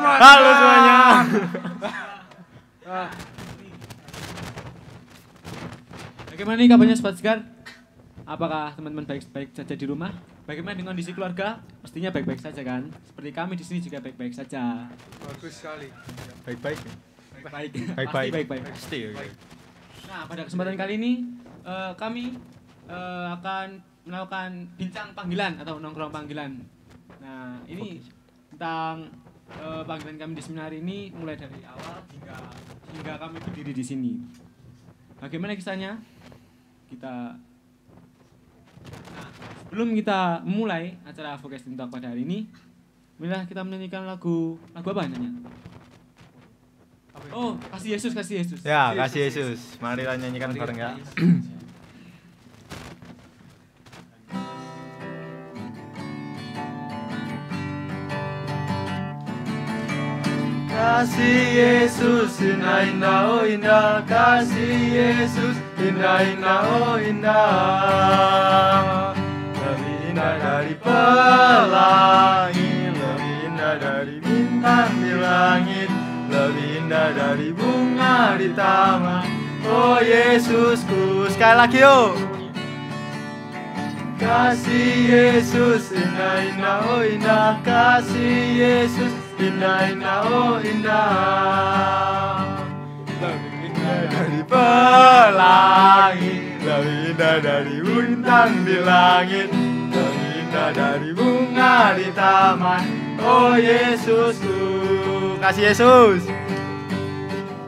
semuanya. Halo semuanya. Bagaimana nih kabarnya Sobat Segar? Apakah teman-teman baik-baik saja di rumah? Bagaimana dengan kondisi keluarga? Pastinya baik-baik saja kan? Seperti kami di sini juga baik-baik saja. Bagus sekali. Baik-baik. Baik-baik. Baik-baik. Pasti baik-baik. Pasti. Oke. Nah, pada kesempatan kali ini kami akan melakukan bincang panggilan atau nongkrong panggilan. Nah, ini tentang panggilan kami di seminar ini mulai dari awal hingga kami berdiri di sini. Bagaimana kisahnya? Sebelum kita memulai acara Vocation Talk pada hari ini, marilah kita menyanyikan lagu apa namanya? Oh, kasih Yesus. Ya, kasih Yesus. Mari kita nyanyikan bareng ya. Kasih Yesus indah indah oh indah, kasih Yesus indah indah oh indah, lebih indah dari pelangi, lebih indah dari bintang di langit, lebih indah dari bunga di taman. Oh Yesusku, sekali lagi yuk. Kasih Yesus indah indah oh indah, kasih Yesus indah indah oh indah, lebih indah dari pelangi, lebih indah dari bintang di langit, lebih indah dari bunga di taman. Oh Yesusku, kasih Yesus.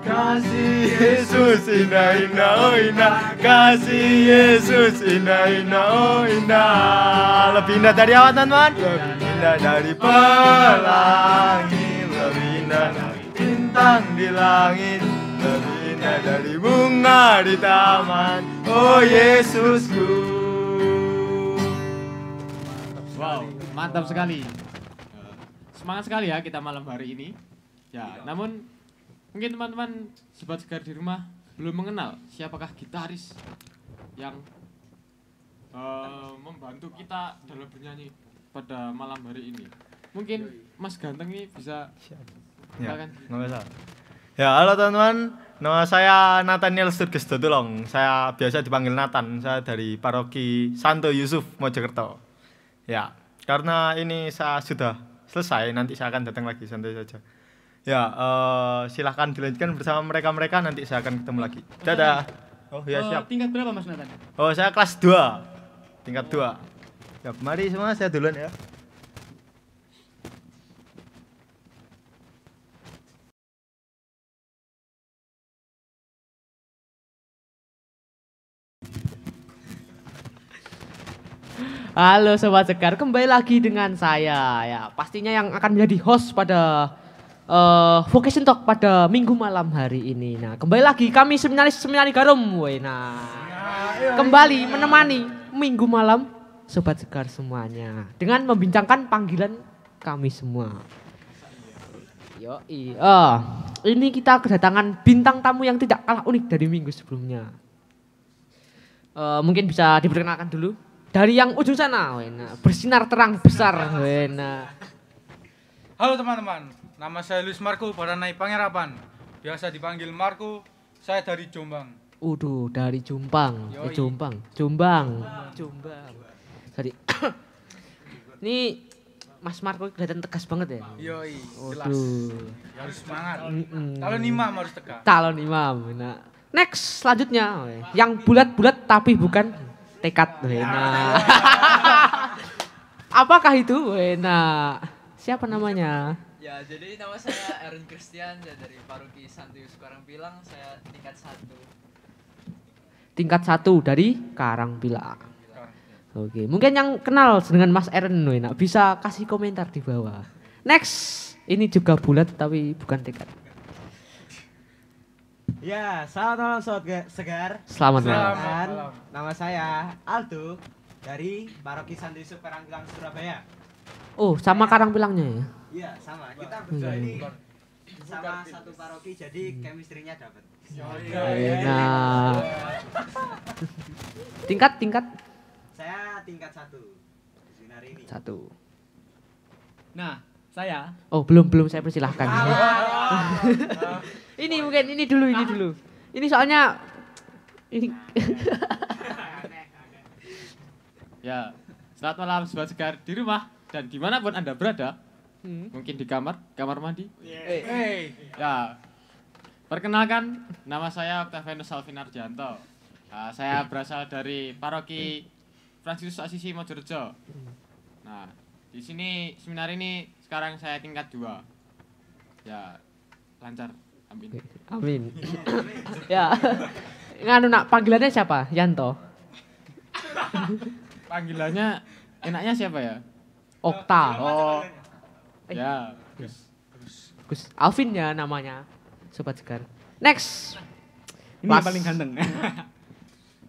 Kasih Yesus indah indah oh indah, kasih Yesus indah indah oh indah, lebih indah dari apa teman-teman? Lebih indah dari pelangi, lebih indah dari bintang di langit, lebih indah dari bunga di taman. Oh Yesusku. Wow, mantap sekali. Semangat sekali ya kita malam hari ini. Ya, namun mungkin teman-teman Sobat Segar di rumah belum mengenal siapakah gitaris yang membantu kita dalam bernyanyi pada malam hari ini. Mungkin Mas Ganteng ini bisa Ya, ya, halo teman-teman. Nama saya Nathaniel Sturges Dodolong. Saya biasa dipanggil Nathan. Saya dari Paroki Santo Yusuf Mojokerto. Ya, karena ini saya sudah selesai, nanti saya akan datang lagi, santai saja. Ya, silahkan dilanjutkan bersama mereka-mereka, nanti saya akan ketemu lagi. Dadah. Oh ya siap. Tingkat berapa Mas Nathan? Oh saya kelas 2, tingkat 2. Ya, mari semua saya duluan ya. Halo Sobat Segar, kembali lagi dengan saya ya. Pastinya yang akan menjadi host pada Vocation Talk pada minggu malam hari ini. Nah, kembali lagi kami seminaris Garum. Nah, kembali menemani minggu malam Sobat Segar semuanya dengan membincangkan panggilan kami semua. Yoi. Ini kita kedatangan bintang tamu yang tidak kalah unik dari minggu sebelumnya. Mungkin bisa diperkenalkan dulu. Dari yang ujung sana, bersinar terang besar. Halo teman-teman, nama saya Luis Marco Baranai Pangerapan. Biasa dipanggil Marco, saya dari Jombang. Dari Jombang. Jombang. Sorry. Ini Mas Marco kelihatan tegas banget ya? Yoi, jelas. Harus semangat. Calon imam harus tegas. Calon imam. Nah, next selanjutnya, yang bulat-bulat tapi bukan tekad. Nah. Apakah itu? Nah, siapa namanya? Ya, jadi nama saya Aaron Christian, saya dari Paroki Santo Yusuf Karangpilang, saya tingkat 1. Tingkat 1 dari Karangpilang. Oke, mungkin yang kenal dengan Mas Aaron bisa kasih komentar di bawah. Next, ini juga bulat tapi bukan tekad. Ya, selamat malam Sobat Segar. Selamat malam. Nama saya Aldo dari Paroki Santo Yusuf Karangpilang Surabaya. Oh, sama Karangpilangnya ya? Iya, sama. Kita berdua ini sama satu paroki, jadi chemistry-nya dapat. Nah. Tingkat? Saya tingkat 1 di seminar ini. 1. Nah, Saya. Oh, belum saya persilahkan. Ini mungkin ini dulu. Ini soalnya ini Ya, selamat malam Sobat Sekar di rumah dan dimanapun Anda berada. Mungkin di kamar mandi. Ya, perkenalkan, nama saya Octavianus Alvin Arjanto. Saya berasal dari Paroki Fransiskus Asisi Mojorejo. Nah, di sini seminar ini sekarang saya tingkat 2. Ya, lancar. Amin. Amin. Ya. Nganu nak panggilannya siapa? Yanto. Panggilannya enaknya siapa ya? Okta. Oh, Eh. ya. Gus Alvin ya namanya. Sobat Sekar. Next. Ini Mas. yang paling ganteng.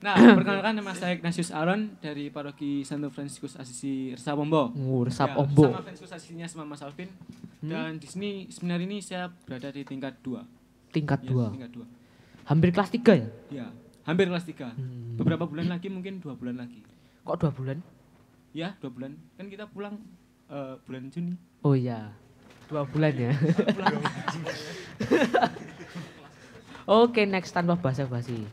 Nah, perkenalkan nama saya Ignatius Aaron dari Paroki Santo Fransiskus Asisi Resapombo. Ngursap Ya, Ombo. Sama Fransiskus Asisinya sama Mas Alvin. Dan di sini seminar ini saya berada di tingkat 2. Tingkat Ya, 2. tingkat 2. Hampir kelas 3 ya? Ya, hampir kelas 3. Beberapa bulan lagi mungkin 2 bulan lagi. Kok 2 bulan? Ya, 2 bulan. Kan kita pulang bulan Juni. Oh iya. 2 bulan ya. Oke, next tanpa basa-basi.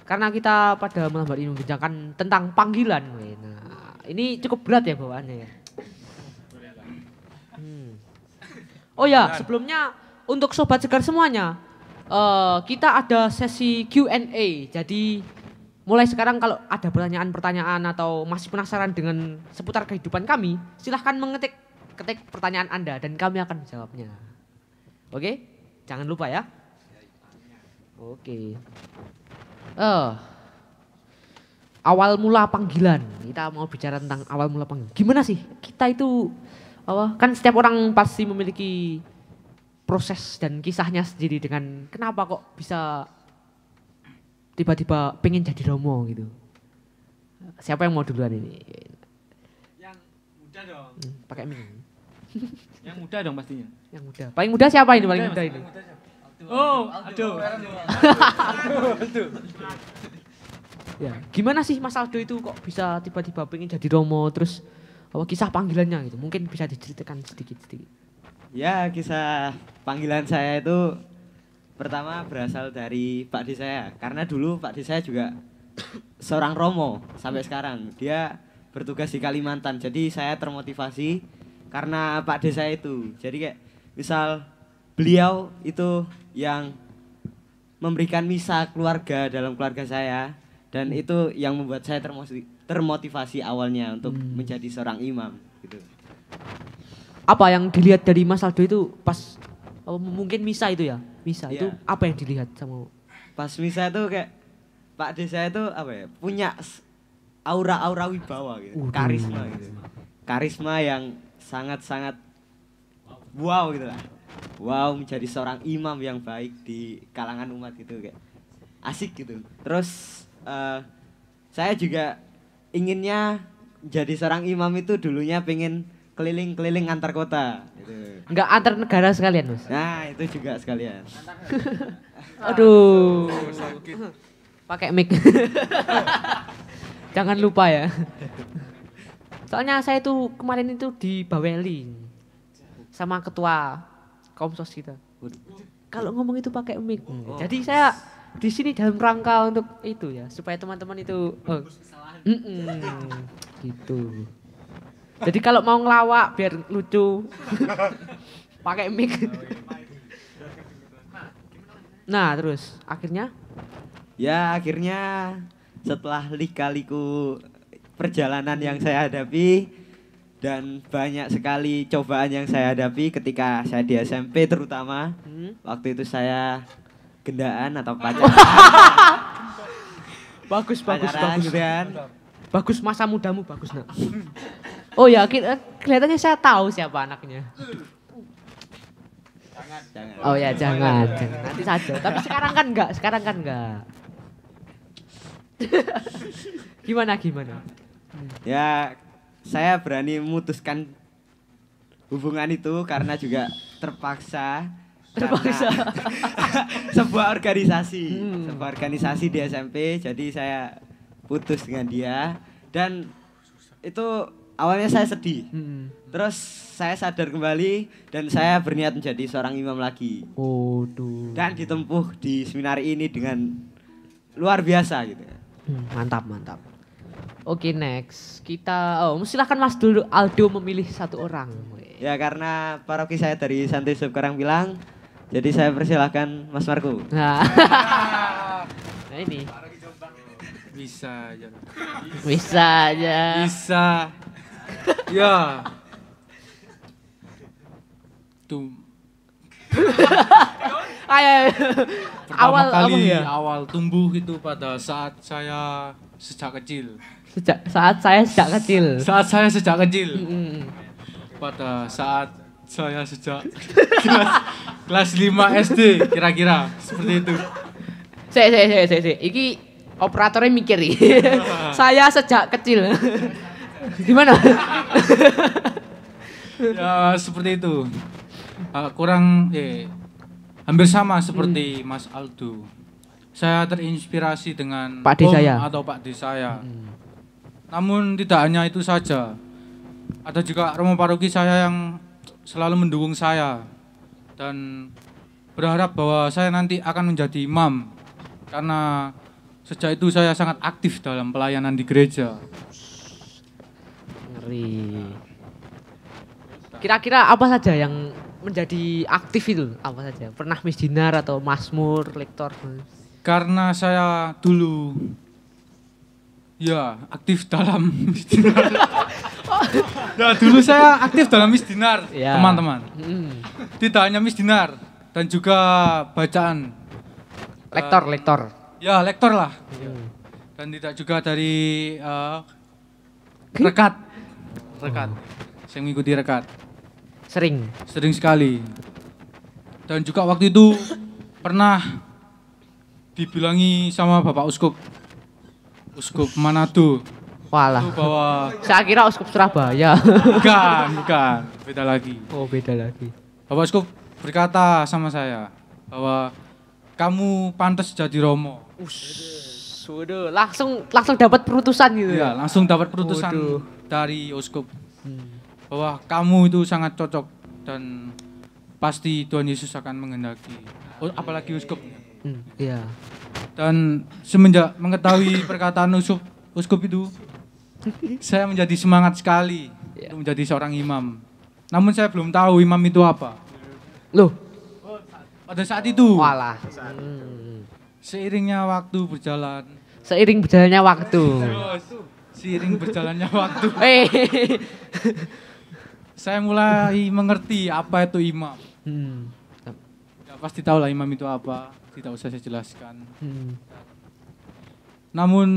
Karena kita pada malam hari ini membincangkan tentang panggilan. Nah, ini cukup berat ya bawaannya ya. Oh ya, sebelumnya untuk Sobat Sekar semuanya, kita ada sesi Q&A. Jadi mulai sekarang kalau ada pertanyaan-pertanyaan atau masih penasaran dengan seputar kehidupan kami, silahkan ketik pertanyaan Anda dan kami akan menjawabnya. Oke? Jangan lupa ya. Oke. Awal mula panggilan. Kita mau bicara tentang awal mula panggilan. Gimana sih? Kita itu kan setiap orang pasti memiliki proses dan kisahnya sendiri dengan kenapa kok bisa tiba-tiba pengen jadi Romo gitu. Siapa yang mau duluan ini? Yang muda dong. Pakai mic. Yang muda dong pastinya. Yang muda. Paling muda siapa ini? Paling muda ini. Oh, aduh. Ya, gimana sih Mas Aldo itu kok bisa tiba-tiba pengen jadi Romo terus kisah panggilannya gitu. Mungkin bisa diceritakan sedikit-sedikit. Ya, kisah panggilan saya itu pertama berasal dari Pak D saya. Karena dulu Pak D saya juga seorang Romo sampai sekarang. Dia bertugas di Kalimantan. Jadi saya termotivasi karena Pak D saya itu. Jadi kayak misal beliau itu yang memberikan misa keluarga dalam keluarga saya. Dan itu yang membuat saya termotivasi awalnya untuk menjadi seorang imam gitu. Apa yang dilihat dari Mas Aldo itu pas mungkin misa itu ya? Misa itu apa yang dilihat sama pas misa itu kayak Pak D saya itu apa ya? Punya aura wibawa gitu. Karisma gitu. Karisma yang sangat-sangat wow gitu lah. Wow, menjadi seorang imam yang baik di kalangan umat gitu kayak asik gitu. Terus saya juga inginnya jadi seorang imam itu dulunya pengen keliling-keliling antar kota gitu. Enggak antar negara sekalian, Mas? Nah, itu juga sekalian. Aduh. Pakai mic. Jangan lupa ya. Soalnya saya tuh kemarin itu di Baweli sama ketua Komsos kita. Kalau ngomong itu pakai mic. Jadi saya di sini dalam rangka untuk itu ya, supaya teman-teman itu gitu. Jadi kalau mau ngelawak biar lucu pakai mic. Nah, terus akhirnya setelah lika-liku perjalanan yang saya hadapi dan banyak sekali cobaan yang saya hadapi ketika saya di SMP terutama. Waktu itu saya gendaan atau pacaran. bagus gitu kan. Bagus, masa mudamu bagus, Nak. Oh ya, kelihatannya saya tahu siapa anaknya. Jangan. Oh ya, jangan. Nanti saja. Tapi sekarang kan enggak. Gimana? Ya, saya berani memutuskan hubungan itu karena juga terpaksa. sebuah organisasi di SMP, jadi saya putus dengan dia dan itu awalnya saya sedih. Mm-mm. Terus saya sadar kembali dan saya berniat menjadi seorang imam lagi. Waduh. Dan ditempuh di seminar ini dengan luar biasa gitu. Mantap, mantap. Oke, next. Kita silahkan Mas dulu Aldo memilih satu orang. Ya karena paroki saya dari Santo Yusuf Karangpilang, jadi saya persilahkan Mas Marco. Nah. Nah ini. Bisa aja. Bisa aja. Bisa. Ya. Tuh. Ayo. Pertama kali ya? awal tumbuh itu pada saat saya sejak kecil. Saat saya sejak kecil. Saat saya sejak kecil. Mm-mm. Pada saat saya sejak kelas 5 SD kira-kira seperti itu. Saya. Iki operatornya mikir nih. Saya sejak kecil. Gimana? Ya seperti itu. Hampir sama seperti Mas Aldo. Saya terinspirasi dengan Pak D Om saya. atau Pak D saya. Namun tidak hanya itu saja. Ada juga romo paroki saya yang selalu mendukung saya dan berharap bahwa saya nanti akan menjadi imam karena sejak itu saya sangat aktif dalam pelayanan di gereja. Ngeri. Kira-kira apa saja yang menjadi aktif itu? Apa saja? Pernah misdinar atau masmur, lektor? Karena saya dulu ya aktif dalam misdinar. Nah, dulu saya aktif dalam misdinar, Ya. teman-teman. Mm. Tidak hanya misdinar dan juga bacaan. Lektor. Ya, lektor lah. Mm. Dan tidak juga dari rekat. Saya mengikuti rekat. Sering. Sering sekali. Dan juga waktu itu pernah dibilangi sama Bapak Uskup Manado. Walah. Itu bahwa Saya kira Uskup Surabaya. bukan, beda lagi. Oh, beda lagi. Bapak Uskup berkata sama saya bahwa kamu pantas jadi romo. Sudah, langsung dapat perutusan gitu Ya, ya. langsung dapat perutusan Waduh. dari Uskup Hmm. bahwa kamu itu sangat cocok dan pasti Tuhan Yesus akan menghendaki. Apalagi Uskup. Iya. Dan semenjak mengetahui perkataan Uskup itu, saya menjadi semangat sekali untuk menjadi seorang imam. Namun saya belum tahu imam itu apa. Loh, Pada saat itu, walah. seiringnya waktu berjalan, Seiring berjalannya waktu. seiring berjalannya waktu, Eh. saya mulai mengerti apa itu imam. Hmm. Ya, pasti tahu lah imam itu apa, tidak usah saya jelaskan. Hmm. Namun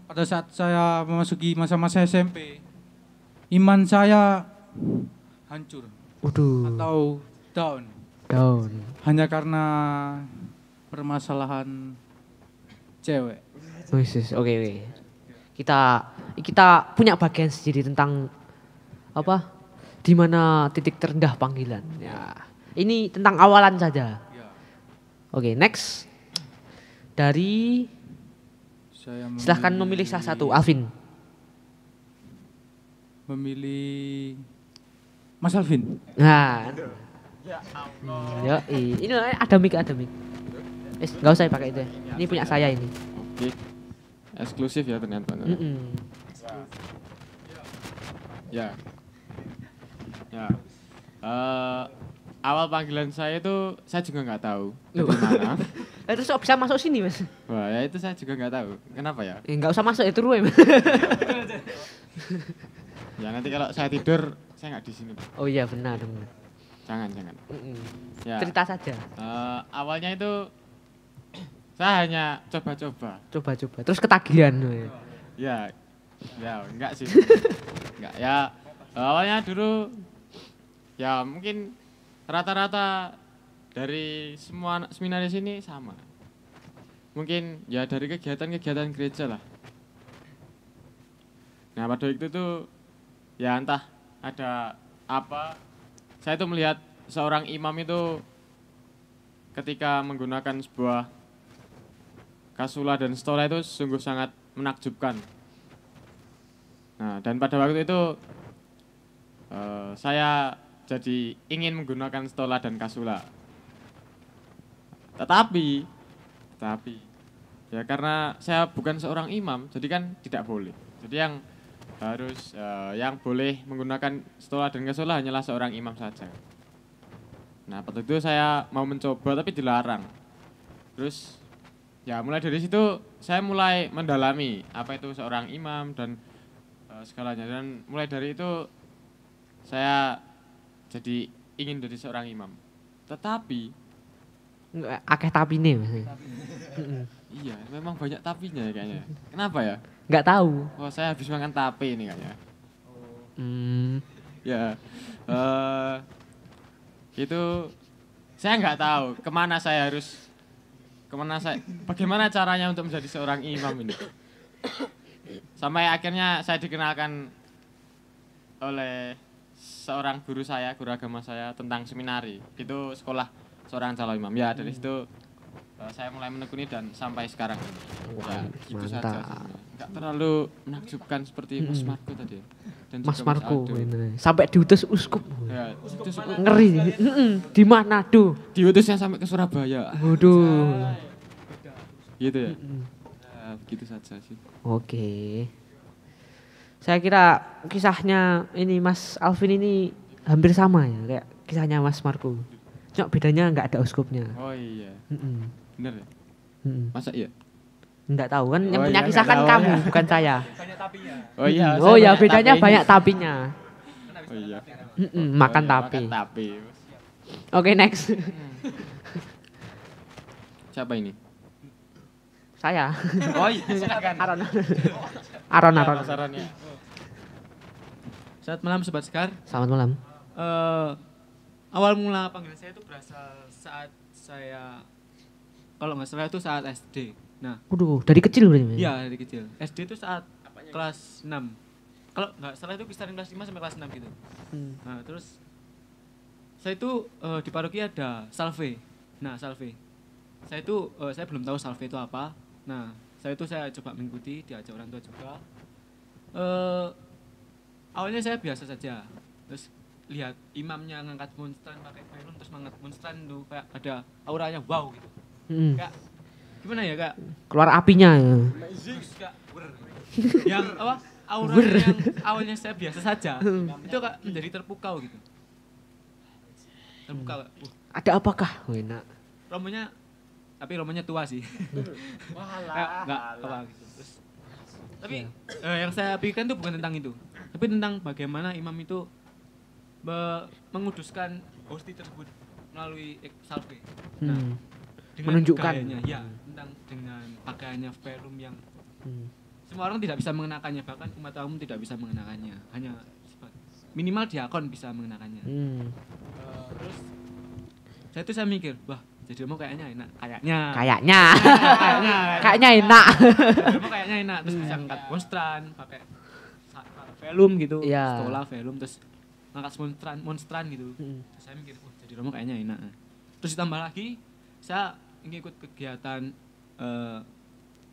pada saat saya memasuki masa-masa SMP, iman saya hancur Waduh. atau down Down. hanya karena permasalahan cewek. Oke. Kita punya bagian sendiri tentang apa? Di mana titik terendah panggilan. Ya. Ini tentang awalan saja. Ya, Oke, next. Dari saya silahkan memilih salah satu, Alvin. Memilih Mas Alvin. Nah. Ya, ini ada mic. Enggak usah pakai itu. Ini punya saya ini. Oke. Eksklusif ya ternyata. Mm-mm. Ya. Awal panggilan saya itu saya juga nggak tahu dari mana. Terus kok bisa masuk sini, Mas? Wah, ya itu saya juga nggak tahu. Kenapa ya? Enggak usah masuk itu Ruwe, Mas. Ya nanti kalau saya tidur saya nggak di sini. Pak. Oh iya, benar. Jangan. Mm-mm. Ya. Cerita saja. Awalnya itu saya hanya coba-coba. Coba. Terus ketagihan. Ya enggak sih. Enggak ya. Awalnya dulu ya mungkin rata-rata dari semua seminaris ini sama. Mungkin ya dari kegiatan-kegiatan gereja lah. Nah pada waktu itu ya entah ada apa, saya tuh melihat seorang imam itu ketika menggunakan sebuah kasula dan stola itu sungguh sangat menakjubkan. Nah, dan pada waktu itu saya jadi ingin menggunakan stola dan kasula. Tetapi ya karena saya bukan seorang imam, jadi kan tidak boleh. Jadi yang harus yang boleh menggunakan stola dan kasula hanyalah seorang imam saja. Nah, pada itu saya mau mencoba tapi dilarang. Terus ya mulai dari situ saya mulai mendalami apa itu seorang imam dan segalanya, dan mulai dari itu saya jadi ingin jadi seorang imam. Tetapi Akeh tapine Mas. iya, memang banyak tapinya ya kayaknya. Kenapa ya? Enggak tahu. Oh, saya habis makan tape ini kayaknya. Ya, itu saya nggak tahu bagaimana caranya untuk menjadi seorang imam ini. Sampai akhirnya saya dikenalkan oleh seorang guru agama saya tentang seminari. Itu sekolah seorang calon imam. Ya, dari situ saya mulai menekuni dan sampai sekarang. Ya, gitu saja. Enggak terlalu menakjubkan seperti Mas Marco tadi. Dan Mas juga Marco Aldo. bener. Sampai diutus uskup. Ya, Ngeri. Di Manado. diutusnya sampai ke Surabaya. Waduh. Gitu ya. Ya, begitu saja sih. Oke. Saya kira kisahnya ini Mas Alvin ini hampir sama ya kayak kisahnya Mas Marco. Cuma bedanya nggak ada uskupnya. Oh iya. Bener ya? Masa iya? Nggak tahu kan yang Oh punya iya, kisah nggak kan tahu kamu ya. bukan saya. Oh iya. Oh saya ya bedanya tapenya. banyak tapinya. Oh iya. Makan Oh iya, tapi. Makan tapi. Oke next. Siapa ini? Saya. Oh iya, silakan. Aron. Sarannya. Selamat malam Sobat Sekar. Selamat malam. Awal mula panggilan saya itu berasal saat saya, kalau nggak salah itu saat SD. Nah, Waduh, dari kecil berarti. iya dari kecil. SD itu saat kelas 6. Kalau nggak salah itu kisaran kelas 5 sampai kelas 6 gitu. Nah, terus saya itu di paroki ada salve. Nah, salve. Saya belum tahu salve itu apa. Nah, saya coba mengikuti, diajak orang tua juga. Awalnya saya biasa saja. Terus lihat imamnya ngangkat monstran pakai velum terus mengangkat monstran tuh kayak ada auranya wow gitu. Kayak gimana ya, Kak? Keluar apinya ya. Terus Kak, yang apa? Auranya yang awalnya saya biasa saja. Itu Kak menjadi terpukau gitu. Terpukau. Ada apakah? Oh, enak. Romonya tua sih. Enggak apa gitu. Terus, tapi yang saya pikirkan itu bukan tentang itu. Tapi tentang bagaimana imam itu menguduskan hosti tersebut melalui salve. Nah, dengan menunjukkan gayanya, ya, dengan pakaiannya velum yang semua orang tidak bisa mengenakannya, bahkan umat umum tidak bisa mengenakannya. Hanya minimal diakon bisa mengenakannya. Terus saya mikir, wah jadi mau kayaknya enak, kayaknya enak. Jadi kayaknya enak, terus bisa ngangkat monstran, pakai velum gitu, stola velum, terus ngangkat monstran gitu. Terus saya mikir, wah jadi Romo kayaknya enak. Terus ditambah lagi, saya ingin ikut kegiatan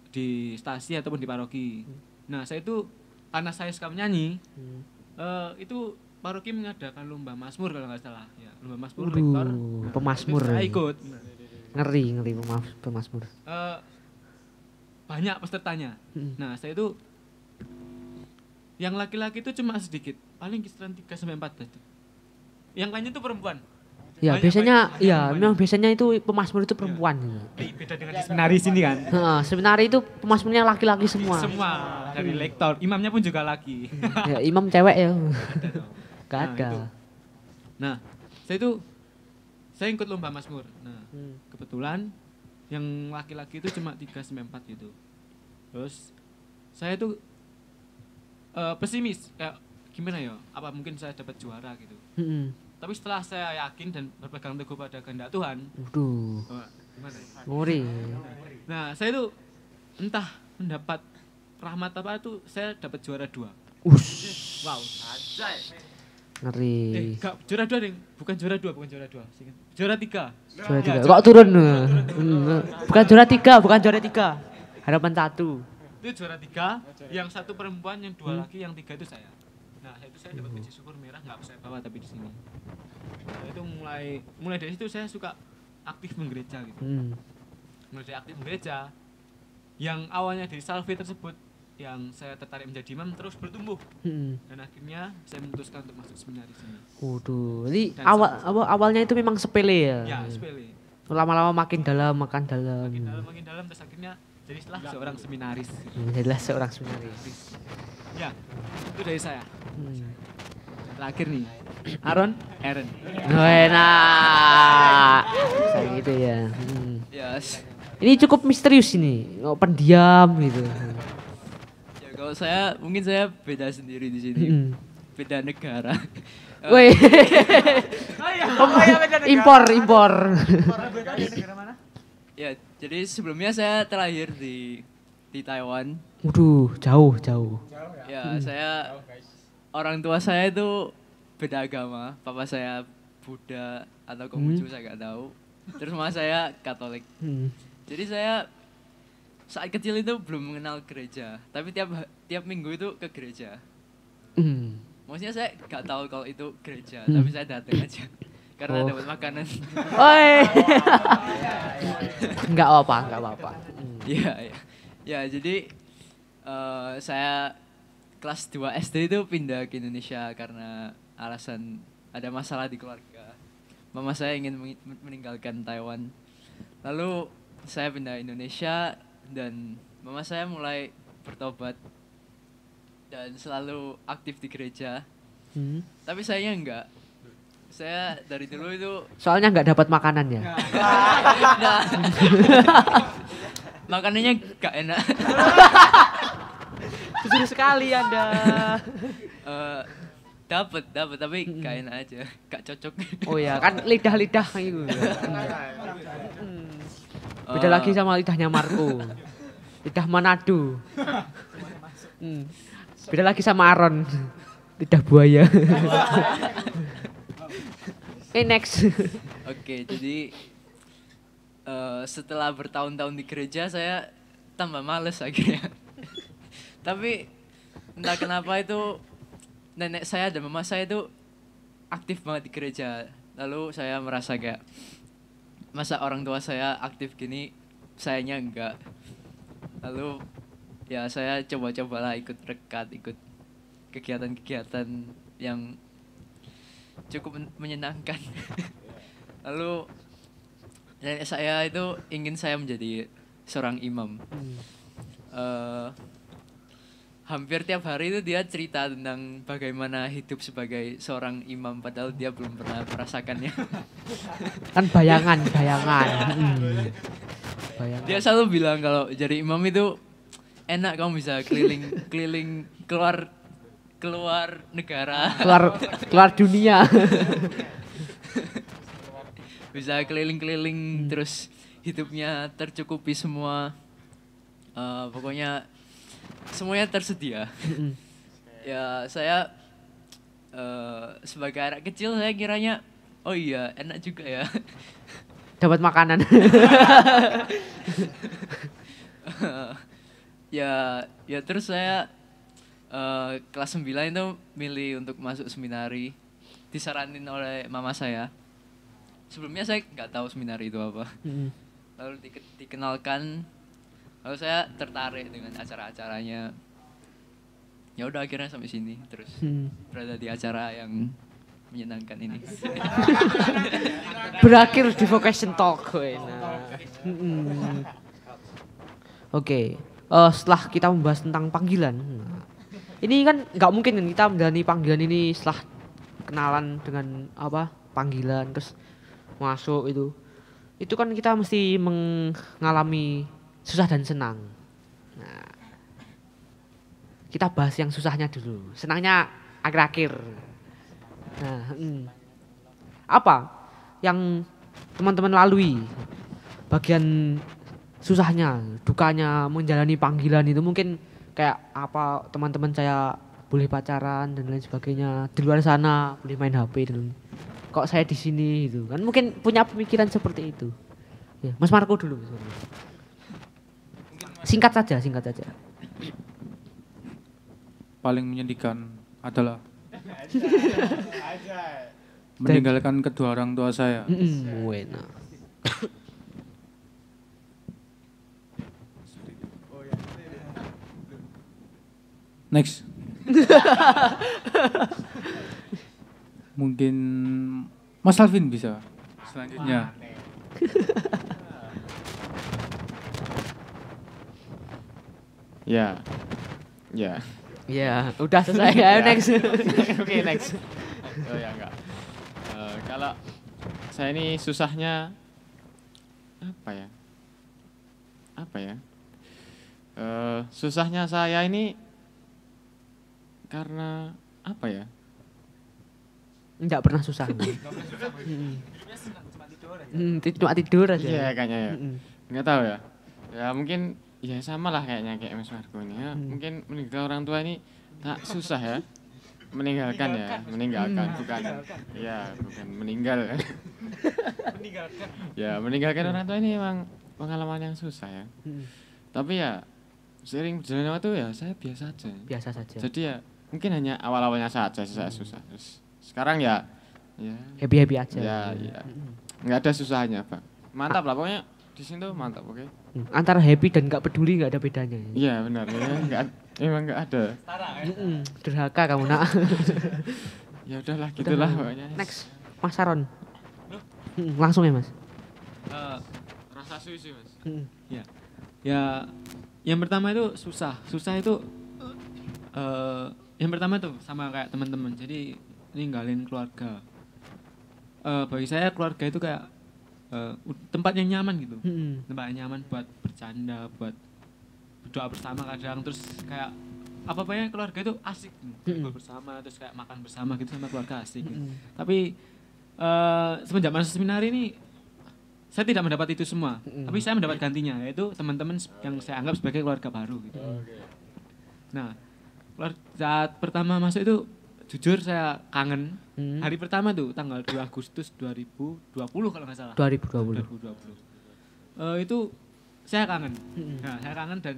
di stasi ataupun di paroki. Nah, saya itu karena saya suka menyanyi, itu paroki mengadakan lomba Mazmur kalau nggak salah. Ya, lomba Mazmur rektor. Pemazmur. Saya ikut. Ngeri pemazmur. Banyak pesertanya. Nah, saya itu yang laki-laki itu cuma sedikit, paling kisaran 3 sampai 4 itu. Yang lainnya itu perempuan. Ya, memang biasanya itu pemazmur itu perempuan. Beda dengan di seminari sini kan. Seminari itu pemazmurnya laki-laki semua. Semua dari lektor, imamnya pun juga laki. Ya, imam cewek ya. Gak ada. Nah, saya ikut lomba Mazmur. Nah, kebetulan yang laki-laki itu cuma 3 sampai 4 gitu. Terus saya itu pesimis, kayak gimana ya? Apa mungkin saya dapat juara gitu. Tapi setelah saya yakin dan berpegang teguh pada kehendak Tuhan. Waduh. Gimana ya? Ngeri. Nah, saya itu entah mendapat rahmat apa itu, saya dapat juara 2. Wow, Ngeri. enggak, juara 2 ding. Bukan juara 2. Juara 3. Juara 3. Kok turun? Bukan juara 3, Harapan 1. itu juara 3, yang 1 perempuan, yang 2 laki, yang 3 itu saya. Nah itu saya dapat biji syukur merah, nggak saya bawa tapi di sini. Nah, itu mulai dari situ saya suka aktif menggereja gitu. Mulai dari aktif menggereja, yang awalnya dari salve tersebut yang saya tertarik menjadi imam terus bertumbuh. Dan akhirnya saya memutuskan untuk masuk seminar di sini. Waduh, ini Dan awalnya itu memang sepele ya. Ya, sepele. Lama-lama makin dalam. Makin dalam terus akhirnya jadilah seorang seminaris. Jadilah seorang seminaris. Ya, itu dari saya. Terakhir nih, Aaron. Enak. Kayak gitu ya. Yes. Ini cukup misterius ini, pendiam gitu. Ya kalau saya mungkin saya beda sendiri di sini. Beda negara. Woi. Impor. Ya, jadi sebelumnya saya terlahir di Taiwan. Waduh, jauh. Ya, saya orang tua saya itu beda agama. Papa saya Buddha atau Konghucu saya nggak tahu. Terus mama saya Katolik. Jadi saya saat kecil itu belum mengenal gereja, tapi tiap minggu itu ke gereja. Maksudnya saya nggak tahu kalau itu gereja, tapi saya datang aja karena dapat makanan. Oi. Enggak apa-apa. Ya, jadi saya kelas 2 SD itu pindah ke Indonesia karena alasan ada masalah di keluarga. Mama saya ingin meninggalkan Taiwan. Lalu saya pindah Indonesia dan mama saya mulai bertobat dan selalu aktif di gereja. Tapi sayangnya enggak. Saya dari dulu itu soalnya enggak dapat makanan ya. Nah, makanannya enggak enak. Jujur sekali Anda. Dapat tapi enggak enak aja, enggak cocok. Oh ya, kan lidah-lidah gitu. Beda lagi sama lidahnya Marco. Lidah Manado. Beda lagi sama Aaron. Lidah buaya. Next. Oke, jadi setelah bertahun-tahun di gereja saya tambah males akhirnya. Tapi entah kenapa itu nenek saya dan mama saya itu aktif banget di gereja. Lalu saya merasa kayak masa orang tua saya aktif gini, sayanya enggak. Lalu ya saya coba-cobalah ikut rekat, ikut kegiatan-kegiatan yang cukup menyenangkan. Lalu nenek saya itu ingin saya menjadi seorang imam. Hampir tiap hari itu dia cerita tentang bagaimana hidup sebagai seorang imam padahal dia belum pernah merasakannya. Kan bayangan. Dia selalu bilang kalau jadi imam itu enak, kamu bisa keliling keluar negara. Keluar dunia. Bisa keliling-keliling terus hidupnya tercukupi semua. Pokoknya semuanya tersedia. Ya saya sebagai anak kecil saya kiranya oh iya enak juga ya. Dapat makanan. ya terus saya kelas 9 itu milih untuk masuk seminari, disaranin oleh mama saya. Sebelumnya saya nggak tahu seminari itu apa. Lalu dikenalkan. Lalu saya tertarik dengan acara-acaranya. Ya udah akhirnya sampai sini terus berada di acara yang menyenangkan ini. Berakhir di Vocation Talk. Oke. Setelah kita membahas tentang panggilan, ini kan nggak mungkin kita menjalani panggilan ini setelah kenalan dengan panggilan terus masuk itu kan kita mesti mengalami susah dan senang. Nah, kita bahas yang susahnya dulu. Senangnya akhir-akhir. Nah, apa yang teman-teman lalui? Bagian susahnya, dukanya menjalani panggilan itu mungkin kayak apa? Teman-teman saya boleh pacaran dan lain sebagainya. Di luar sana boleh main HP dan kok saya di sini gitu. Kan mungkin punya pemikiran seperti itu. Ya, Mas Marco dulu. Singkat saja. paling menyedihkan adalah meninggalkan kedua orang tua saya. Wena. Next. Mungkin Mas Alvin bisa selanjutnya. Ya. Ya. Ya, udah selesai ya, next. Oke, next. Oh ya enggak. Kalau saya ini susahnya apa ya? Apa ya? Susahnya saya ini karena apa ya? Enggak pernah susah. Cuma tidur aja. Iya kayaknya ya. Enggak tahu ya. Ya mungkin ya sama lah kayaknya kayak Mas Marco ini ya. Mungkin meninggal orang tua ini tak susah ya. Meninggalkan bukan. Ya, bukan meninggal. Ya, meninggalkan orang tua ini memang pengalaman yang susah ya. Tapi ya sering berjalannya waktu ya saya biasa aja. Biasa saja. Jadi ya mungkin hanya awal-awalnya saja saya susah. Terus sekarang ya Happy-happy aja. ya. Enggak ada susahnya, Bang. Mantap lah pokoknya di sini tuh mantap, oke. Antara happy dan nggak peduli nggak ada bedanya. Iya benar, ya, emang nggak ada. Durhaka kamu nak. Ya udahlah gitulah pokoknya. Next, Mas Saron. Langsung ya Mas. Rasa susu Mas. Ya, yang pertama itu susah itu yang pertama tuh sama kayak teman-teman. Jadi ninggalin keluarga. Bagi saya keluarga itu kayak tempat yang nyaman gitu. Tempat yang nyaman buat bercanda, buat berdoa bersama kadang, terus kayak apa-apanya keluarga itu asik gitu. Bersama, terus kayak makan bersama gitu sama keluarga asik gitu. Tapi semenjak masuk seminar ini saya tidak mendapat itu semua, tapi saya mendapat gantinya, yaitu teman-teman yang saya anggap sebagai keluarga baru gitu. Nah, saat pertama masuk itu jujur saya kangen. Hari pertama tuh tanggal 2 Agustus 2020 kalau nggak salah. 2020. Itu saya kangen. Nah, saya kangen dan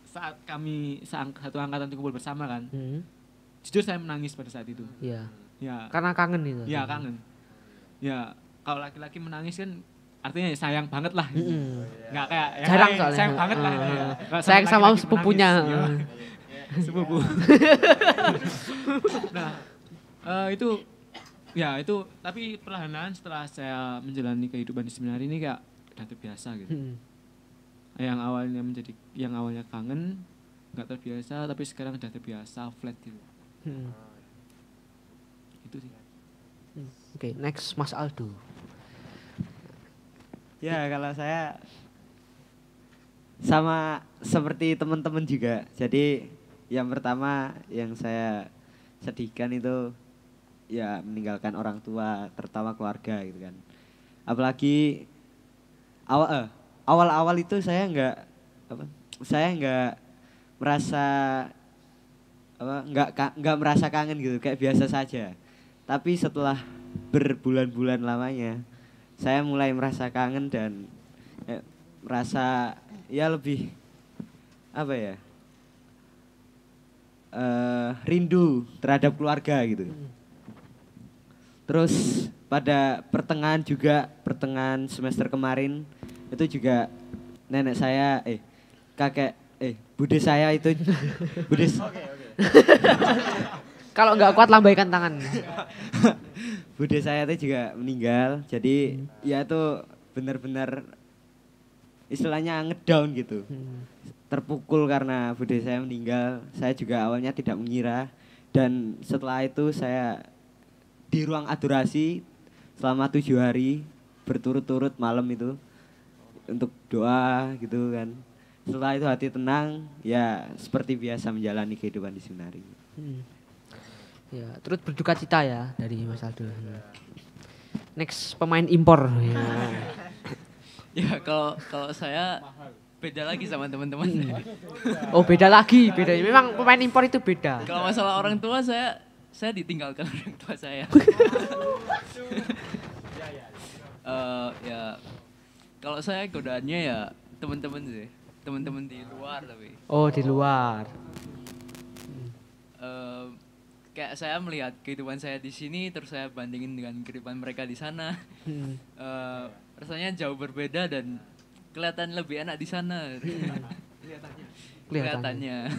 saat kami satu angkatan itu kumpul bersama kan. Jujur saya menangis pada saat itu. Iya. Ya. Karena kangen itu. Iya, kangen. Ya, kalau laki-laki menangis kan artinya sayang banget lah. Nggak kayak yang jarang lain, soalnya. sayang banget lah. Sayang sama sepupunya. Sepupu. Nah, itu tapi perlahan-lahan setelah saya menjalani kehidupan di seminar ini kayak udah terbiasa gitu. Yang awalnya kangen, nggak terbiasa, tapi sekarang udah terbiasa flat gitu. Itu sih. Oke, next Mas Aldo. Ya, kalau saya sama seperti teman-teman juga. Jadi yang pertama yang saya sedihkan itu ya meninggalkan orang tua, terutama keluarga gitu kan. Apalagi awal-awal itu saya nggak merasa nggak merasa kangen gitu, kayak biasa saja. Tapi setelah berbulan-bulan lamanya saya mulai merasa kangen dan merasa ya lebih rindu terhadap keluarga gitu. Terus pada pertengahan semester kemarin itu juga nenek saya bude saya itu Kalau nggak kuat lambaikan tangan. bude saya itu juga meninggal. Jadi ya itu benar-benar istilahnya ngedown gitu. Terpukul karena bude saya meninggal. Saya juga awalnya tidak mengira, dan setelah itu saya di ruang adorasi selama 7 hari berturut-turut malam itu untuk doa gitu kan. Setelah itu hati tenang, ya seperti biasa menjalani kehidupan di Sunari. Ya, turut berduka cita ya dari Mas Aldo. Next pemain impor. Ya. Ya kalau saya beda lagi sama teman-teman. Oh, beda lagi. Memang pemain impor itu beda. Kalau masalah orang tua saya ditinggalkan orang tua saya. Ya kalau saya godaannya ya teman-teman sih, teman-teman di luar tapi. Oh, di luar. eh, kayak saya melihat kehidupan saya di sini terus saya bandingin dengan kehidupan mereka di sana. Eh, rasanya jauh berbeda dan kelihatan lebih enak di sana. Kelihatannya.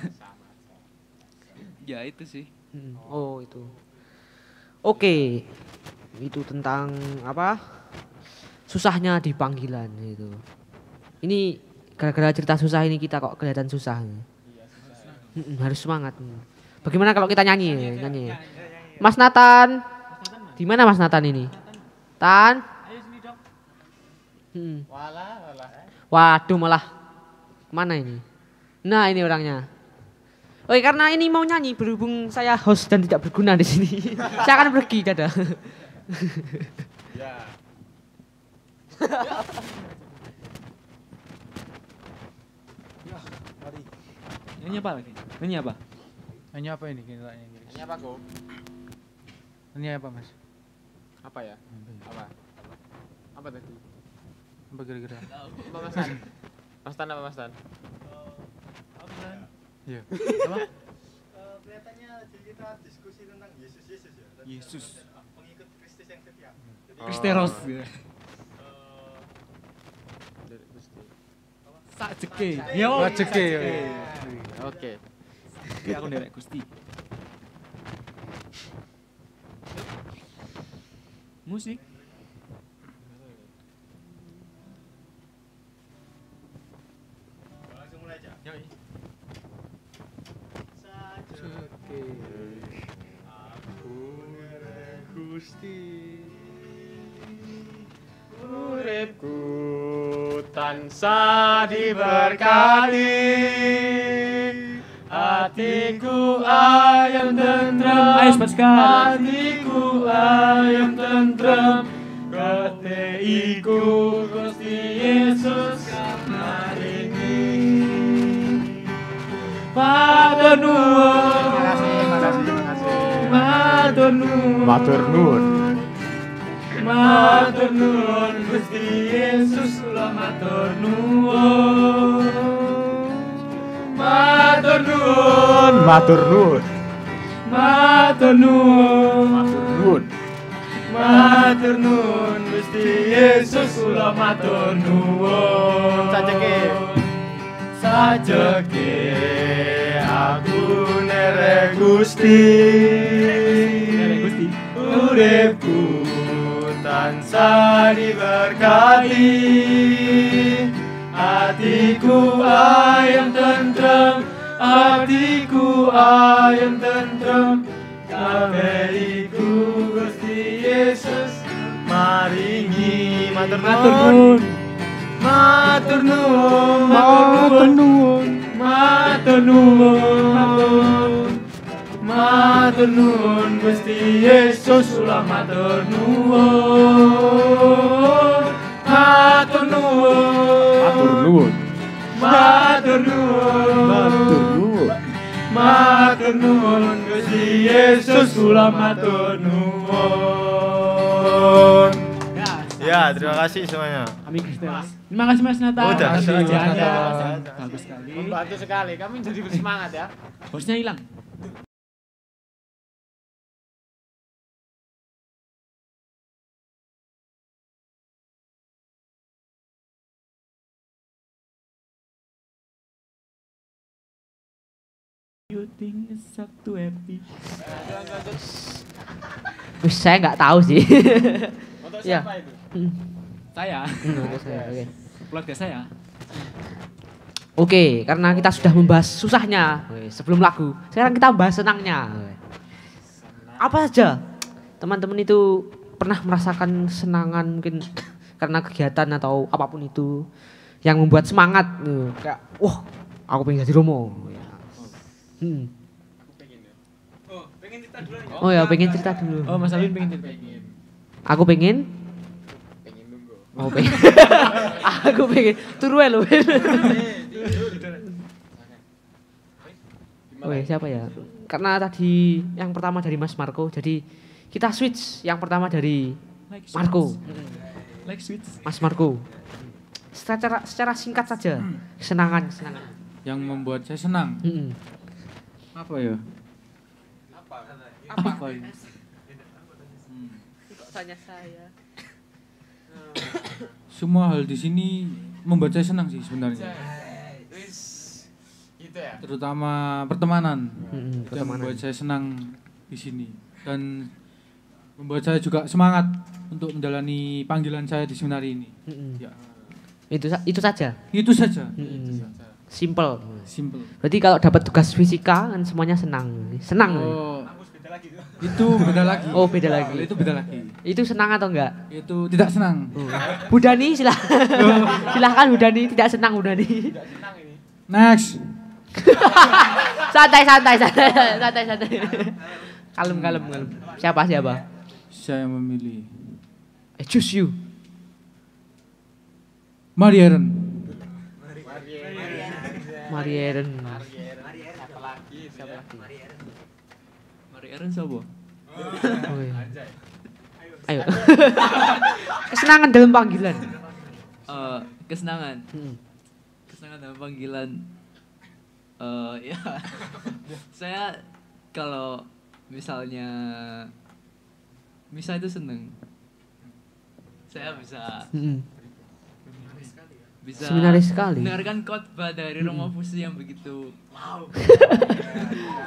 Ya itu sih. Oh itu. Oke. Itu tentang apa? Susahnya di panggilan itu. Ini gara-gara cerita susah ini kita kok kelihatan susah. Harus semangat. Bagaimana kalau kita nyanyi? Nyanyi. Mas Nathan. Di mana Mas Nathan ini? Tan. Ayo sini dok. Waduh malah. Kemana ini? Nah ini orangnya. Oke karena ini mau nyanyi berhubung saya host dan tidak berguna di sini. Saya akan pergi, dadah. Nyanyi apa lagi? Nyanyi apa? Nanya apa ini? Nanya Ini apa kok? apa mas? Apa ya? Apa? Apa tadi? Apa kira-kira? Apa Mas Tan? Mas Tan apa Mas Tan? Iya. Kelihatannya kita diskusi tentang Yesus ya. Yesus. Pengikut Kristus yang setia. Kristeros. Sak jeke. Yo. Jeke. Oke. Iki aku nderek Gusti. Musik. Langsung mulai aja. Yoi. Uripku tansah diberkati, hatiku ayam tentrem, Ayo cepat sekali. hatiku ayam tentrem, ketiku Gusti Yesus maringi. Matur nuwun, matur nuwun, matur nuwun. Matur nuwun Gusti Yesus kula matur nuwun. Matur nuwun, matur nuwun. Matur nuwun, matur nuwun. Matur nuwun Gusti Yesus kula matur nuwun. Sajeke. Sajeke aku nerek Gusti. Nderek Gusti. Uripku tansah diberkati, hatiku ayam tentrem, hatiku ayam tentrem, kabehku Gusti Yesus maringi. Matur nuwun, matur nuwun, matur nuwun, matur nuwun. Matur nuwun Gusti Yesus kula matur nuwun. Matur nuwun. Matur nuwun. Matur nuwun. Matur nuwun. Matur nuwun Gusti Yesus kula matur nuwun. Ya, terima kasih semuanya. Kami Kristeros. Terima kasih Mas Nathan. Udah. Atas penjelasannya. Udah. Bagus sekali. Membantu sekali, kami jadi bersemangat ya. Hostnya hilang. You think it's suck to happy. Wih, saya nggak tahu sih. Untuk Ya. siapa itu? Saya, Oke. keluarga saya. Oke, karena kita sudah membahas susahnya sebelum lagu, sekarang kita bahas senangnya. Apa saja teman-teman itu pernah merasakan senangan mungkin karena kegiatan atau apapun itu yang membuat semangat, kayak, wah, aku pengen jadi Romo. Oh ya, pengen cerita dulu. Oh, Mas Alwin pengen cerita. Aku pengen. Oh, pengen. Aku pengen. Turu ya lo. Oke, siapa ya? Karena tadi yang pertama dari Mas Marco, jadi kita switch yang pertama dari Marco. Like sweet. Mas Marco. Secara singkat saja, kesenangan. Yang membuat saya senang. Mm-mm. Apa ya? Apa ini? Kok tanya saya? Semua hal di sini membuat saya senang sih sebenarnya. Gitu ya. Terutama pertemanan. Yang Pertemanan. membuat saya senang di sini dan membuat saya juga semangat untuk menjalani panggilan saya di seminar ini. Ya. Itu saja. Itu saja. Simple. Simple. Berarti kalau dapat tugas fisika kan semuanya senang. Senang. Oh, itu beda lagi. Oh, beda lagi. Itu beda lagi. Itu senang atau enggak? Itu tidak senang. Budani silahkan Budani, tidak senang Budani. Next. santai. Kalem. Siapa? Saya memilih Choose you. Marieren. Marieren. Siapa lagi? Marieren siapa? Oh, iya. Ayo. Kesenangan dalam panggilan. Kesenangan. Hmm. Kesenangan dalam panggilan. Ya. Saya kalau misalnya Misa itu seneng. Saya bisa Seminaris sekali. mendengarkan khotbah dari Romo Fusi yang begitu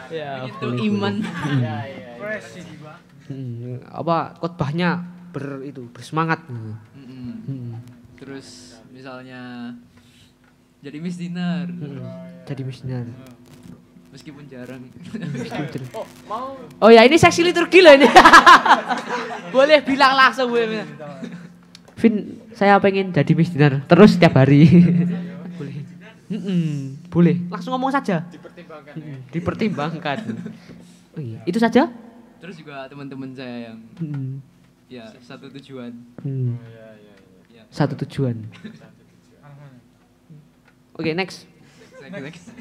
Ya, begitu iman. Apa khotbahnya bersemangat. Terus misalnya jadi misdinar Jadi misioner. meskipun jarang. Oh ya, ini seksi liturgi loh ini. Boleh bilang langsung boleh. Vin, saya pengen jadi missioner terus setiap hari. Boleh. Boleh. Langsung ngomong saja. Dipertimbangkan. Oh iya, itu saja? Terus juga teman-teman saya yang ya satu tujuan. Ya. Satu tujuan. Oke, next. Next.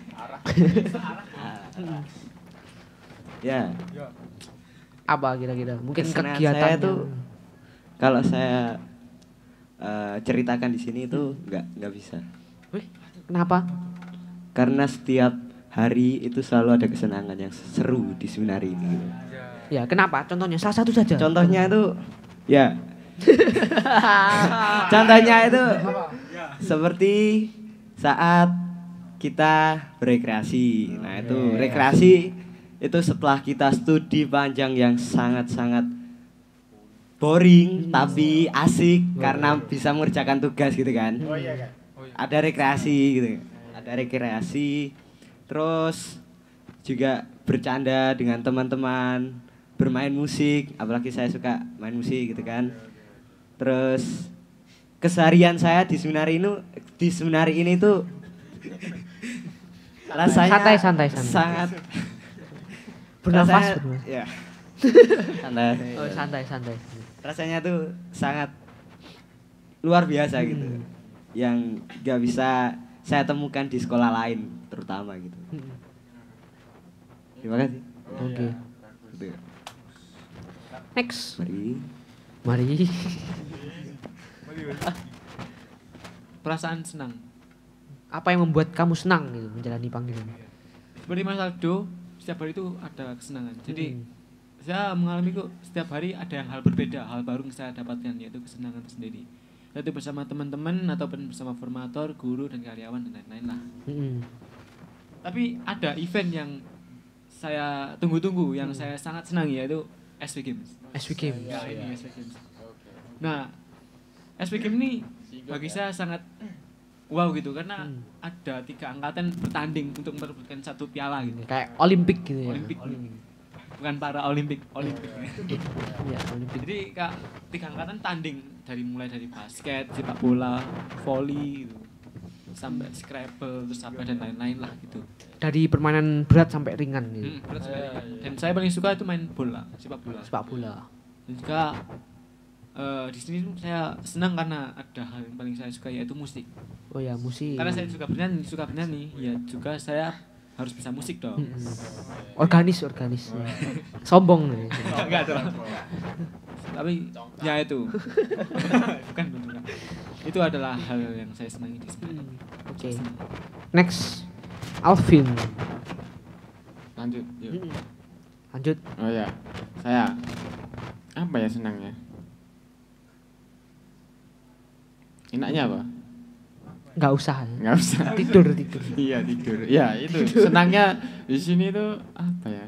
Ya, Apa kira-kira? Mungkin kesenangan kegiatan saya tuh kalau saya ceritakan di sini itu nggak bisa. Kenapa? Karena setiap hari itu selalu ada kesenangan yang seru di seminar ini. Ya, kenapa? Contohnya salah satu saja. Contohnya itu ya. Contohnya itu seperti saat kita berekreasi. Nah, itu rekreasi itu setelah kita studi panjang yang sangat-sangat boring tapi asik karena bisa mengerjakan tugas gitu kan. Ada rekreasi gitu. Ada rekreasi. Terus juga bercanda dengan teman-teman, bermain musik, apalagi saya suka main musik gitu kan. Terus keseharian saya di seminar ini tuh rasanya santai. sangat Bernafas. ya. Santai. Oh, santai. Rasanya tuh sangat luar biasa gitu. Yang gak bisa saya temukan di sekolah lain terutama gitu. Terima kasih. Oke. Gitu. Next. Mari. Perasaan senang. Apa yang membuat kamu senang gitu menjalani panggilan? Seperti Mas Aldo, setiap hari itu ada kesenangan. Jadi saya mengalami kok setiap hari ada yang hal berbeda, hal baru yang saya dapatkan, yaitu kesenangan tersendiri. Yaitu bersama teman-teman ataupun bersama formator, guru dan karyawan dan lain-lain lah. Tapi ada event yang saya tunggu-tunggu, yang saya sangat senang, yaitu SW Games. SW Games. Ya, ini SW Games. Nah, SW Games ini bagi saya sangat wow gitu, karena ada 3 angkatan bertanding untuk merebutkan 1 piala gitu. Kayak Olimpik gitu ya. Olimpik. Bukan para Olimpik. Iya, Olimpik. Jadi Kak, 3 angkatan tanding mulai dari basket, sepak bola, volley gitu. Sampai Scrabble, terus apa dan lain-lain lah gitu. Dari permainan berat sampai ringan gitu. Berat sekali. Dan saya paling suka itu main bola, sepak bola. Sepak bola. Dan juga di sini saya senang karena ada hal yang paling saya suka, yaitu musik. Oh ya, musik. Karena saya suka bernyanyi, ya juga saya harus bisa musik dong. Organis. Sombong nih. Enggak dong. Tapi ya itu. Bukan. Itu adalah hal yang saya senangi di sini. Oke. Next. Alvin. Lanjut. Yuk. Lanjut. Oh ya, saya apa ya senangnya? Enaknya apa? Nggak usah. Nggak usah. Tidur. Iya tidur. Ya itu senangnya di sini tuh apa ya?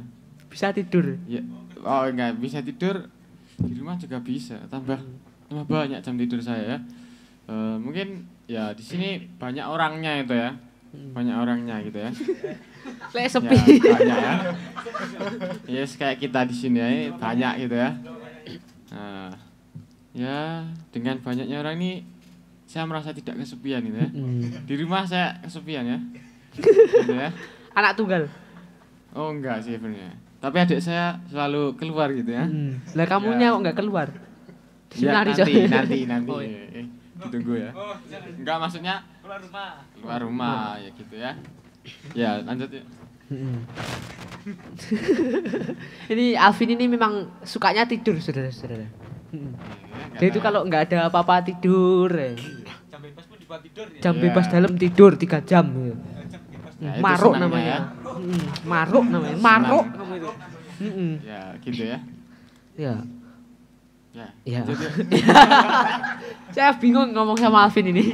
Bisa tidur. Ya, oh enggak bisa tidur di rumah juga bisa. Tambah banyak jam tidur saya ya. Mungkin ya di sini banyak orangnya itu ya. Banyak orangnya gitu ya. Lek Ya, sepi. banyak ya. Yes, kayak kita di sini ya, banyak gitu ya. Nah, ya dengan banyaknya orang ini saya merasa tidak kesepian gitu ya. Di rumah saya kesepian ya. Gitu ya. Anak tunggal. Oh enggak sih sebenarnya. Tapi adik saya selalu keluar gitu ya. Lah kamunya kok nggak keluar? Ya, Disunari, nanti. Oh, iya. Ditunggu ya. Enggak maksudnya keluar rumah ya gitu ya. Ya lanjut ya. Ini Alvin ini memang sukanya tidur, saudara-saudara. Dia itu kalau nggak ada apa-apa tidur. Jam bebas pun dibuat tidur ya. Jam Iya. bebas dalam tidur 3 jam. Ya, itu Maruk senangnya namanya. ya. Maruk namanya. Maruk kamu itu. Ya gitu ya. Ya. Ya. Ya. lanjut ya. Saya bingung ngomong sama Alvin ini.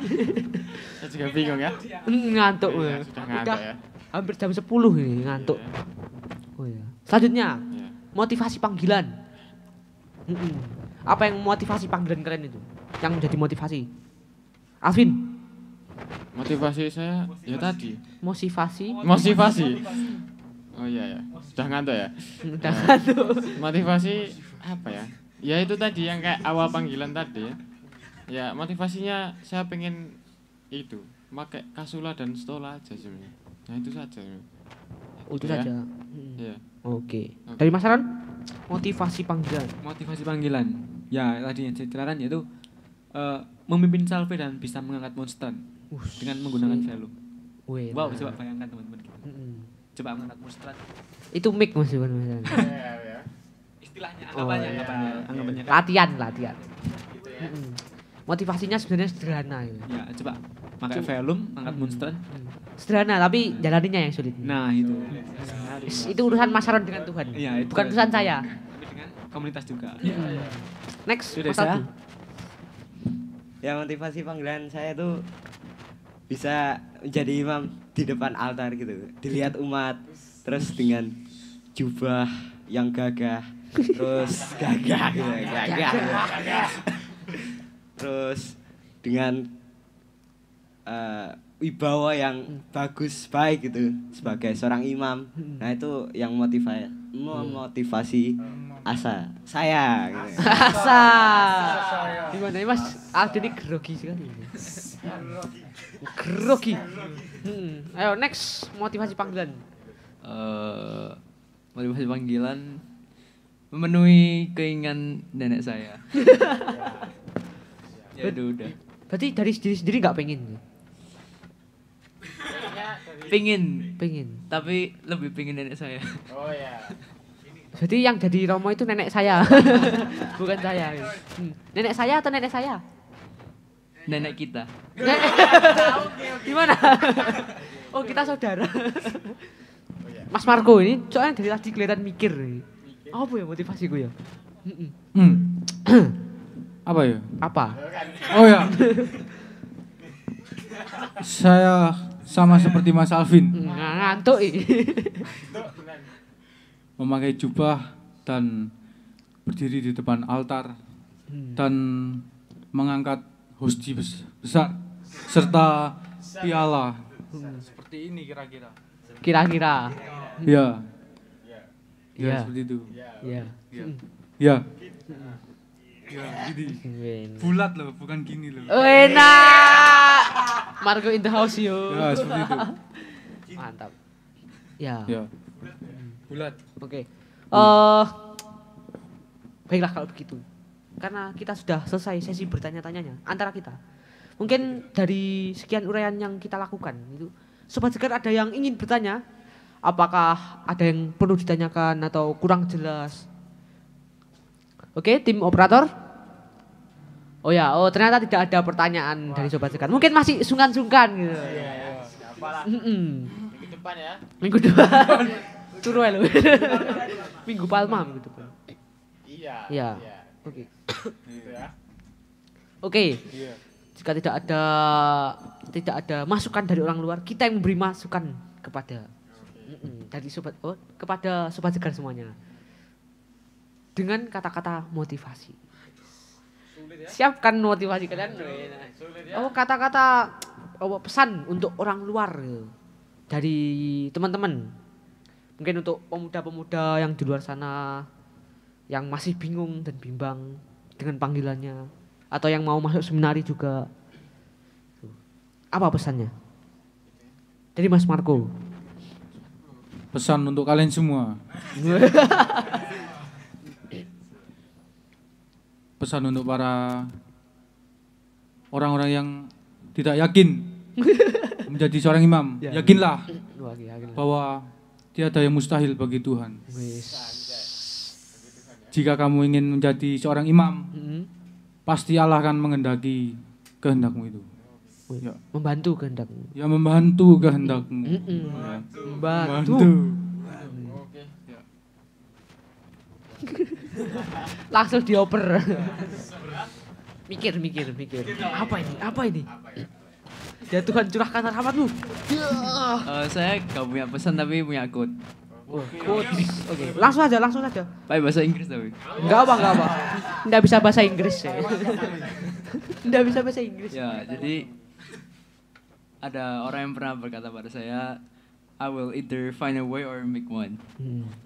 Saya juga bingung ya. Ngantuk. Iya, sudah ngantuk ya. Hampir jam 10 ini ngantuk. Oh ya. Selanjutnya, Ya. motivasi panggilan. Apa yang motivasi panggilan kalian itu? Yang menjadi motivasi? Alvin, Motivasi saya ya tadi. motivasi. Oh iya ya. Sudah ngantuk ya. Udah ngantuk. Motivasi apa ya? Ya itu tadi yang kayak awal panggilan tadi ya. Ya motivasinya saya pengen itu pakai kasula dan stola aja sebenarnya. Nah itu saja. Itu Ya. saja. Ya. Oke. Dari Mas Aron, motivasi panggilan. Motivasi panggilan. Ya tadi yang saya ceritakan yaitu memimpin salve dan bisa mengangkat monster dengan menggunakan velum. Wih, Wow, nah. coba bayangkan teman-teman. Coba mengangkat monster. Itu mic Mas bukan Mas. Istilahnya Oh, anggapannya. Latihan. Motivasinya sebenarnya sederhana ya. Ya, coba pakai velum, angkat monster. Sederhana tapi jalaninya yang sulit. Nah, itu. Itu urusan Mas Aron dengan Tuhan. Iya, itu Bukan urusan saya. Tapi dengan komunitas juga. Next, Sudah Mas Aldi. Ya motivasi panggilan saya tuh bisa menjadi imam di depan altar gitu. Dilihat umat terus dengan jubah yang gagah, terus gagah gitu, gagah. Terus dengan wibawa yang bagus baik gitu sebagai seorang imam. Nah itu yang memotivasi asa saya gitu. Asa. Gimana ini Mas? Aldi ini grogi sekali. Grogi. Ayo next, motivasi panggilan. Motivasi panggilan memenuhi keinginan nenek saya. Ya udah. Berarti dari sendiri nggak pengen? Pengen, tapi lebih pengen nenek saya. Oh ya. Jadi yang jadi Romo itu nenek saya, bukan saya. Nenek saya atau nenek saya? Nenek kita. Gimana? Oh kita saudara. Mas Marco ini soalnya dari tadi kelihatan mikir. Apa ya motivasi gue ya? Apa ya? Apa? Oh ya. Saya sama seperti Mas Alvin, Ngantuk ini. memakai jubah dan berdiri di depan altar dan mengangkat hosti besar serta piala. Seperti ini kira-kira. Kira-kira. Ya. Iya. Ya, seperti itu. Iya. Ya. Ya, gini. Win. Bulat loh, bukan gini loh. Enak. Marco in the house yo. Ya, seperti itu. Mantap. Ya. Ya. Bulat. Oke. Baiklah kalau begitu. Karena kita sudah selesai sesi bertanya-tanyanya antara kita. Mungkin dari sekian uraian yang kita lakukan itu Sobat Segar ada yang ingin bertanya? Apakah ada yang perlu ditanyakan atau kurang jelas? Oke, tim operator. Oh ya, ternyata tidak ada pertanyaan dari Sobat Segar. Mungkin masih sungkan-sungkan gitu. Apalah. Mm-mm. Minggu depan ya. Minggu depan. Turu ya lu. Minggu Palma minggu depan. Iya. Iya. Oke. Gitu ya. Oke. Jika tidak ada masukan dari orang luar, kita yang memberi masukan kepada dari kepada sobat segar semuanya. Dengan kata-kata motivasi. Siapkan motivasi kalian. Kata-kata pesan untuk orang luar dari teman-teman. Mungkin untuk pemuda-pemuda yang di luar sana yang masih bingung dan bimbang dengan panggilannya atau yang mau masuk seminari juga. Apa pesannya? Dari Mas Marco. Pesan untuk kalian semua. Pesan untuk para orang-orang yang tidak yakin menjadi seorang imam. Yakinlah bahwa tiada yang mustahil bagi Tuhan. Jika kamu ingin menjadi seorang imam, pasti Allah akan mengendaki kehendakmu itu. Ya. Membantu kehendakmu. Ya, membantu kehendakmu. Ya. Membantu. Langsung dioper. Mikir. Apa ini? Ya Tuhan, curahkan rahmat-Mu. Saya gak punya pesan tapi punya quote. Oke. Langsung aja. Pakai bahasa Inggris tapi. Enggak apa. Enggak bisa bahasa Inggris ya. Enggak bisa bahasa Inggris. Ya, jadi ada orang yang pernah berkata pada saya, I will either find a way or make one.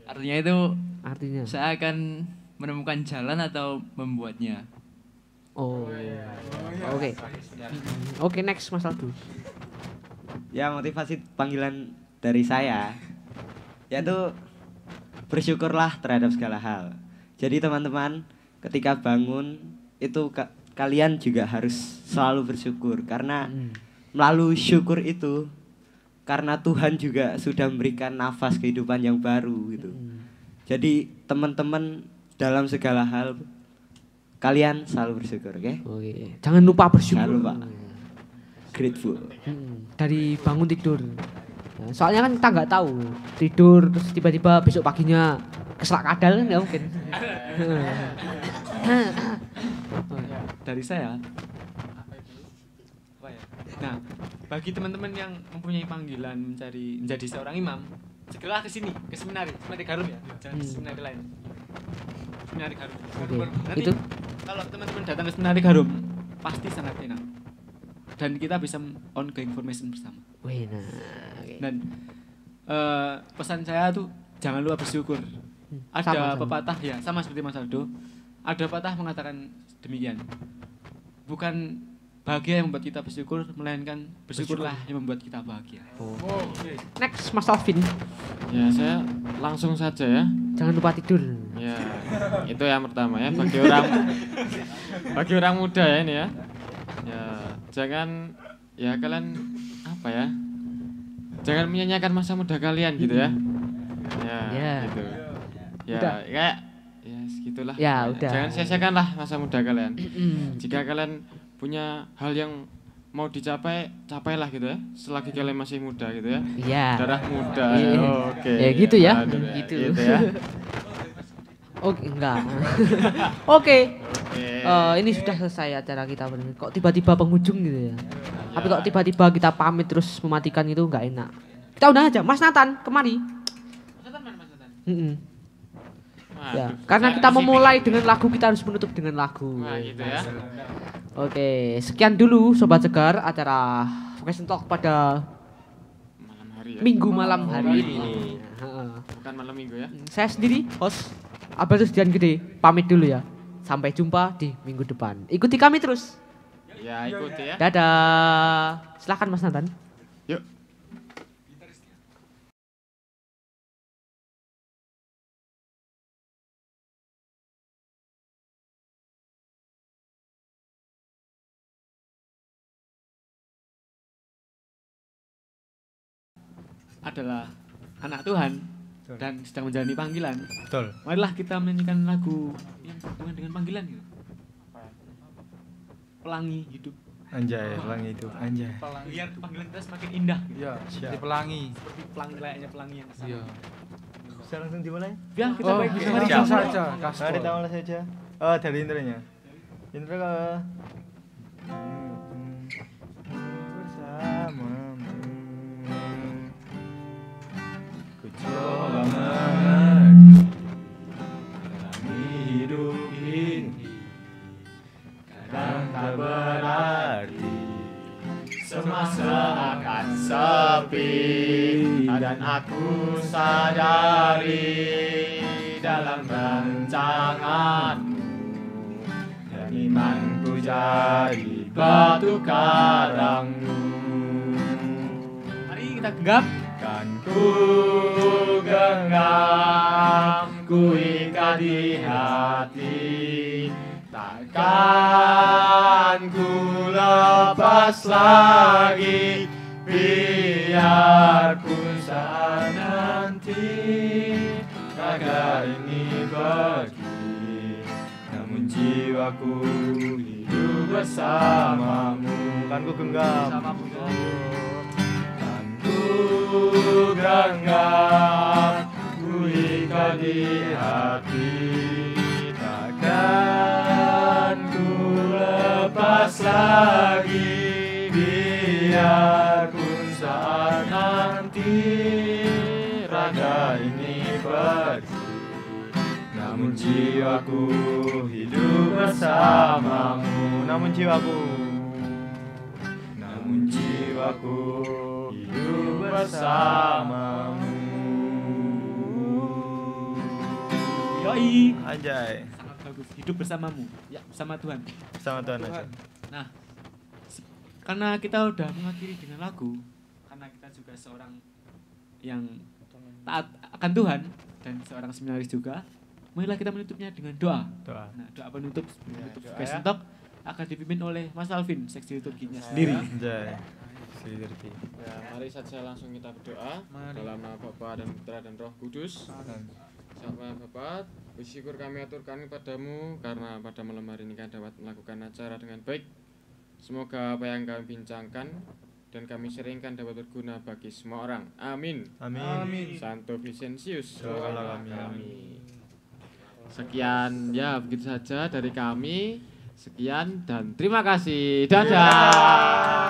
Artinya saya akan menemukan jalan atau membuatnya. Oke, next Mas Aldo. Ya, motivasi panggilan dari saya yaitu bersyukurlah terhadap segala hal. Jadi teman-teman, ketika bangun itu kalian juga harus selalu bersyukur karena melalui syukur itu karena Tuhan juga sudah memberikan nafas kehidupan yang baru gitu. Jadi teman-teman dalam segala hal kalian selalu bersyukur, oke? Jangan lupa bersyukur. Jangan lupa. Grateful. Dari bangun tidur. Nah, soalnya kan kita nggak tahu tidur terus tiba-tiba besok paginya keselak kadal kan nggak mungkin. Dari saya. Nah, bagi teman-teman yang mempunyai panggilan menjadi seorang imam, segeralah ke sini, ke seminari Garum ya, jangan seminari lain. Seminari Garum. Nanti itu kalau teman-teman datang ke seminari Garum, pasti sangat enak. Dan kita bisa ongoing information bersama. Dan pesan saya tuh jangan lupa bersyukur. Ada pepatah ya, sama seperti Mas Aldo. Ada pepatah mengatakan demikian. Bukan bahagia yang membuat kita bersyukur, melainkan bersyukurlah yang membuat kita bahagia. Next Mas Alvin. Ya, saya langsung saja ya. Jangan lupa tidur. Ya, itu yang pertama ya bagi orang muda ya ini ya. Ya, jangan ya kalian apa ya? Jangan menyanyiakan masa muda kalian gitu ya. Ya, gitu. Ya, kayak ya segitulah. Ya, udah. Jangan sia-siakanlah masa muda kalian. Jika kalian punya hal yang mau dicapai, capailah gitu ya. Selagi kalian masih muda gitu ya. Iya. Darah muda. Oke. Ya gitu ya. Gitu ya. Oke, enggak. Oke. Ini sudah selesai acara kita. Kok tiba-tiba penghujung gitu ya. Tapi kok tiba-tiba kita pamit terus mematikan itu enggak enak. Kita udah aja, Mas Nathan, kemari. Mas Nathan. Ya, karena kita memulai dengan lagu, kita harus menutup dengan lagu. Nah, gitu ya. Oke, sekian dulu Sobat Segar acara Vocation Talk pada Malam hari ya. Minggu malam hari ini. Bukan malam minggu ya. Saya sendiri, host Abatus Dian Gede, pamit dulu ya. Sampai jumpa di minggu depan. Ikuti kami terus. Ya, ikuti ya. Dadah. Silakan Mas Nathan. Yuk. Adalah anak Tuhan dan sedang menjalani panggilan. Betul. Marilah kita menyanyikan lagu yang berhubungan dengan panggilan gitu. Pelangi hidup. Anjay, pelangi itu. Anjay. Biar panggilan kita semakin indah gitu. Iya, seperti pelangi. Seperti pelangi layaknya pelangi yang sama. Iya. Bisa langsung dimulai? Ya, kita baik. Mari Siap. saja, Mari Gaspol. kita mulai saja. Dari intronya. Intro ke bersamamu. Ku coba mengerti dalam hidup ini. Kadang tak berarti semasa akan sepi, dan aku sadari dalam rancanganmu, dan imanku jadi batu karangmu. Mari kita genggam. Kan ku genggam, ku ikat di hati, takkan ku lepas lagi, biarpun saat nanti raga ini pergi, namun jiwaku hidup bersamamu. Kan ku genggam, kan ku genggam, ku ikat di hati, takkan ku lepas lagi, biarpun saat nanti raga ini pergi, namun jiwaku hidup bersamamu. Namun jiwaku hidup bersamamu. Yoi. Anjay, Sangat bagus. Hidup bersamamu. Ya, bersama Tuhan. sama Tuhan aja. Nah, karena kita udah mengakhiri dengan lagu, karena kita juga seorang yang taat akan Tuhan dan seorang seminaris juga, marilah kita menutupnya dengan doa. Doa. Nah, doa penutup doa Vocation ya. Talk akan dipimpin oleh Mas Alvin, seksi liturginya sendiri. Anjay. Sinergi. Ya, mari saja langsung kita berdoa dalam nama Bapa dan Putra dan Roh Kudus. Sama Bapa, puji syukur kami aturkan kepadamu karena pada malam hari ini kami dapat melakukan acara dengan baik. Semoga apa yang kami bincangkan dan kami sharingkan dapat berguna bagi semua orang. Amin. Amin. Santo Vincentius. Doalah kami. Sekian ya, begitu saja dari kami. Sekian dan terima kasih. Dadah.